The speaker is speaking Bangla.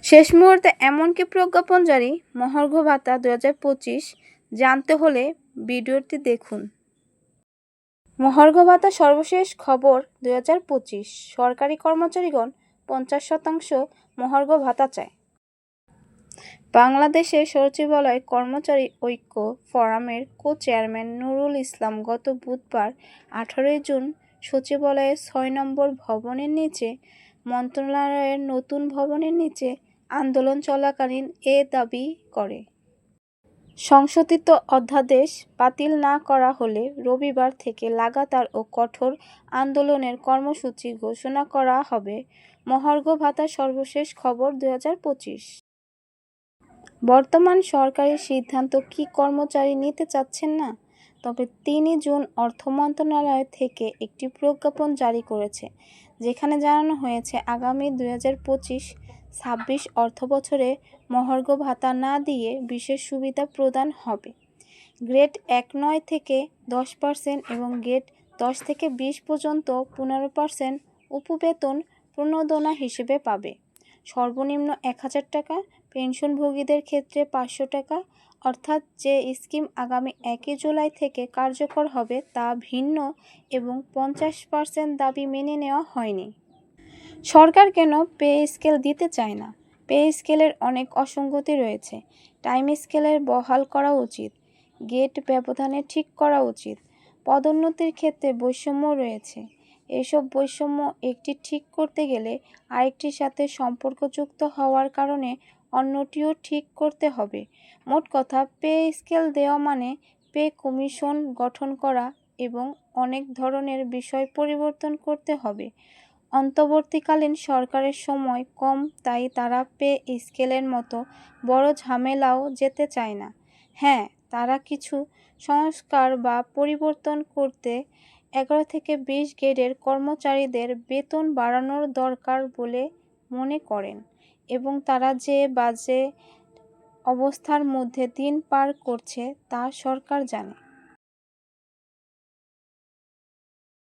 শেষ মুহূর্তে এমন কি প্রজ্ঞাপন জারি, মহার্ঘ ভাতা 2025 জানতে হলে ভিডিওটি দেখুন। মহার্ঘ ভাতা সর্বশেষ খবর 2025। সরকারি কর্মচারীগণ 50% মহার্ঘ ভাতা চায়। বাংলাদেশের সচিবালয় কর্মচারী ঐক্য ফোরামের কো-চেয়ারম্যান নুরুল ইসলাম গত বুধবার 18 জুন সচিবালয়ের 6 নম্বর ভবনের নিচে মন্ত্রণালয়ের নতুন ভবনের নিচে আন্দোলন চলাকালীন এ দাবি করে। সংশোধিত অধ্যাদেশ বাতিল না করা হলে রবিবার থেকে লাগাতার ও কঠোর আন্দোলনের কর্মসূচি ঘোষণা করা হবে। মহার্ঘ ভাতার সর্বশেষ খবর 2025। বর্তমান সরকারের সিদ্ধান্ত কি কর্মচারী নিতে চাচ্ছেন না? তবে 3 জুন অর্থ মন্ত্রণালয় থেকে একটি প্রজ্ঞাপন জারি করেছে, যেখানে জানানো হয়েছে আগামী 2025-26 অর্থবছরে মহার্ঘ ভাতা না দিয়ে বিশেষ সুবিধা প্রদান হবে। গ্রেড 1-9 থেকে 10% এবং গ্রেড 10 থেকে 20 পর্যন্ত 15% উপবেতন প্রণোদনা হিসেবে পাবে। সর্বনিম্ন 1000 টাকা, পেনশনভোগীদের ক্ষেত্রে 500 টাকা। অর্থাৎ যে স্কিম আগামী 1 জুলাই থেকে কার্যকর হবে তা ভিন্ন এবং 50% দাবি মেনে নেওয়া হয়নি। সরকার কেন পে স্কেল দিতে চায় না? পে স্কেলের অনেক অসঙ্গতি রয়েছে। টাইম স্কেলের বহাল করা উচিত। গেট ব্যবধানে ঠিক করা উচিত। পদোন্নতির ক্ষেত্রে বৈষম্য রয়েছে। এসব বৈষম্য একটি ঠিক করতে গেলে আরেকটির সাথে সম্পর্কযুক্ত হওয়ার কারণে অন্যটিও ঠিক করতে হবে। মোট কথা, পে স্কেল দেওয়া মানে পে কমিশন গঠন করা এবং অনেক ধরনের বিষয় পরিবর্তন করতে হবে। অন্তর্বর্তীকালীন সরকারের সময় কম, তাই তারা পে স্কেলের মতো বড় ঝামেলাও যেতে চায় না। হ্যাঁ, তারা কিছু সংস্কার বা পরিবর্তন করতে 11 থেকে 20 গ্রেডের কর্মচারীদের বেতন বাড়ানোর দরকার বলে মনে করেন এবং তারা যে বাজে অবস্থার মধ্যে দিন পার করছে তা সরকার জানে।